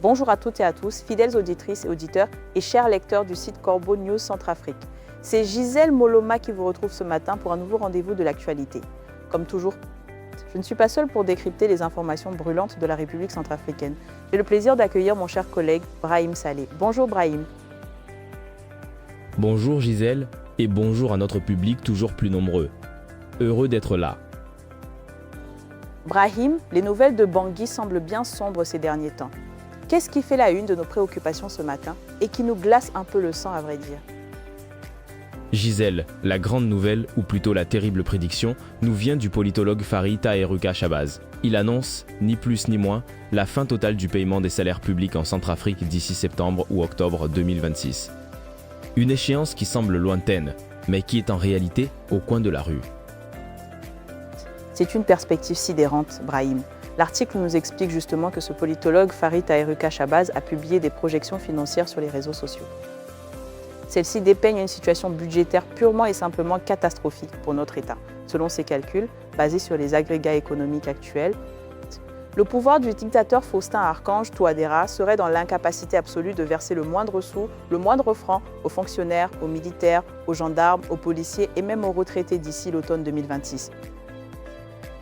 Bonjour à toutes et à tous, fidèles auditrices et auditeurs et chers lecteurs du site Corbeau News Centrafrique. C'est Gisèle Moloma qui vous retrouve ce matin pour un nouveau rendez-vous de l'actualité. Comme toujours, je ne suis pas seule pour décrypter les informations brûlantes de la République centrafricaine. J'ai le plaisir d'accueillir mon cher collègue Brahim Saleh. Bonjour Brahim. Bonjour Gisèle et bonjour à notre public toujours plus nombreux. Heureux d'être là. Brahim, les nouvelles de Bangui semblent bien sombres ces derniers temps. Qu'est-ce qui fait la une de nos préoccupations ce matin et qui nous glace un peu le sang à vrai dire? Gisèle, la grande nouvelle, ou plutôt la terrible prédiction, nous vient du politologue Fari Taheruka Shabazz. Il annonce, ni plus ni moins, la fin totale du paiement des salaires publics en Centrafrique d'ici septembre ou octobre 2026. Une échéance qui semble lointaine, mais qui est en réalité au coin de la rue. C'est une perspective sidérante, Brahim. L'article nous explique justement que ce politologue Fari Taheruka Shabazz a publié des projections financières sur les réseaux sociaux. Celles-ci dépeignent une situation budgétaire purement et simplement catastrophique pour notre État. Selon ses calculs, basés sur les agrégats économiques actuels, le pouvoir du dictateur Faustin-Archange Touadéra serait dans l'incapacité absolue de verser le moindre sou, le moindre franc aux fonctionnaires, aux militaires, aux gendarmes, aux policiers et même aux retraités d'ici l'automne 2026.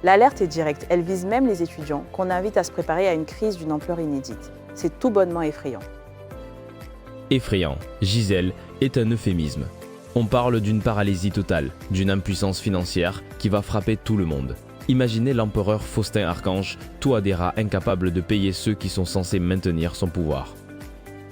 L'alerte est directe, elle vise même les étudiants qu'on invite à se préparer à une crise d'une ampleur inédite. C'est tout bonnement effrayant. Effrayant, Gisèle, est un euphémisme. On parle d'une paralysie totale, d'une impuissance financière qui va frapper tout le monde. Imaginez l'empereur Faustin-Archange Touadéra incapable de payer ceux qui sont censés maintenir son pouvoir.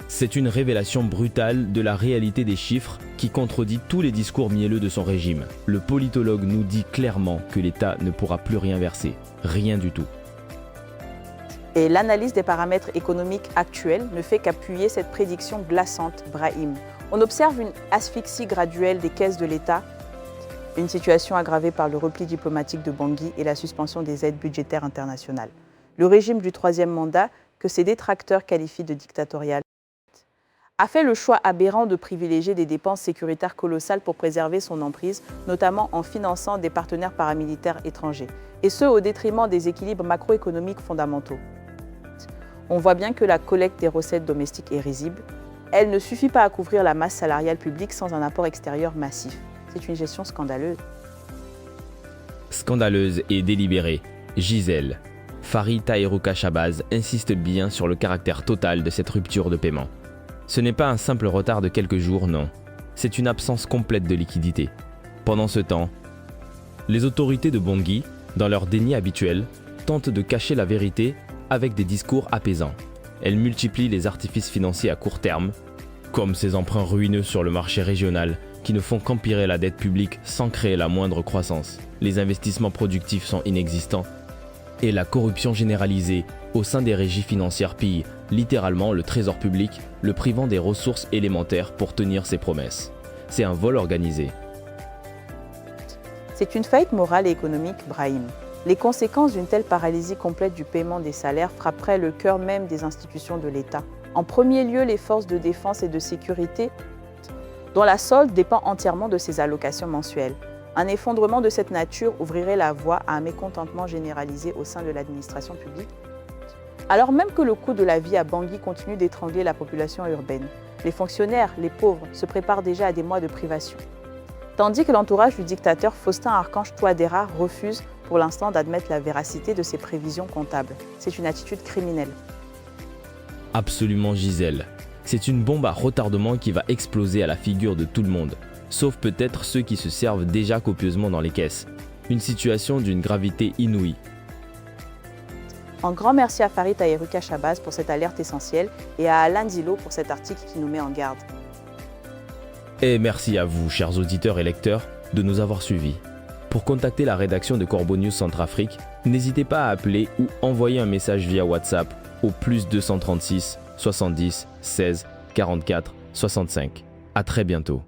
C'est une révélation brutale de la réalité des chiffres qui contredit tous les discours mielleux de son régime. Le politologue nous dit clairement que l'État ne pourra plus rien verser, rien du tout. Et l'analyse des paramètres économiques actuels ne fait qu'appuyer cette prédiction glaçante, Brahim. On observe une asphyxie graduelle des caisses de l'État, une situation aggravée par le repli diplomatique de Bangui et la suspension des aides budgétaires internationales. Le régime du troisième mandat, que ses détracteurs qualifient de dictatorial, a fait le choix aberrant de privilégier des dépenses sécuritaires colossales pour préserver son emprise, notamment en finançant des partenaires paramilitaires étrangers, et ce au détriment des équilibres macroéconomiques fondamentaux. On voit bien que la collecte des recettes domestiques est risible. Elle ne suffit pas à couvrir la masse salariale publique sans un apport extérieur massif. C'est une gestion scandaleuse. Scandaleuse et délibérée, Gisèle. Fari Taheruka Shabazz insiste bien sur le caractère total de cette rupture de paiement. Ce n'est pas un simple retard de quelques jours, non. C'est une absence complète de liquidité. Pendant ce temps, les autorités de Bangui, dans leur déni habituel, tentent de cacher la vérité avec des discours apaisants. Elles multiplient les artifices financiers à court terme, comme ces emprunts ruineux sur le marché régional qui ne font qu'empirer la dette publique sans créer la moindre croissance. Les investissements productifs sont inexistants et la corruption généralisée au sein des régies financières pille littéralement le trésor public, le privant des ressources élémentaires pour tenir ses promesses. C'est un vol organisé. C'est une faillite morale et économique, Brahim. Les conséquences d'une telle paralysie complète du paiement des salaires frapperaient le cœur même des institutions de l'État. En premier lieu, les forces de défense et de sécurité, dont la solde dépend entièrement de ses allocations mensuelles. Un effondrement de cette nature ouvrirait la voie à un mécontentement généralisé au sein de l'administration publique. Alors même que le coût de la vie à Bangui continue d'étrangler la population urbaine, les fonctionnaires, les pauvres, se préparent déjà à des mois de privation. Tandis que l'entourage du dictateur Faustin-Archange Touadéra refuse pour l'instant d'admettre la véracité de ses prévisions comptables. C'est une attitude criminelle. Absolument Gisèle. C'est une bombe à retardement qui va exploser à la figure de tout le monde, sauf peut-être ceux qui se servent déjà copieusement dans les caisses. Une situation d'une gravité inouïe. Un grand merci à Fari Taheruka Shabazz pour cette alerte essentielle et à Alain Dilo pour cet article qui nous met en garde. Et merci à vous, chers auditeurs et lecteurs, de nous avoir suivis. Pour contacter la rédaction de Corbeau News Centrafrique, n'hésitez pas à appeler ou envoyer un message via WhatsApp au +236 70 16 44 65. À très bientôt.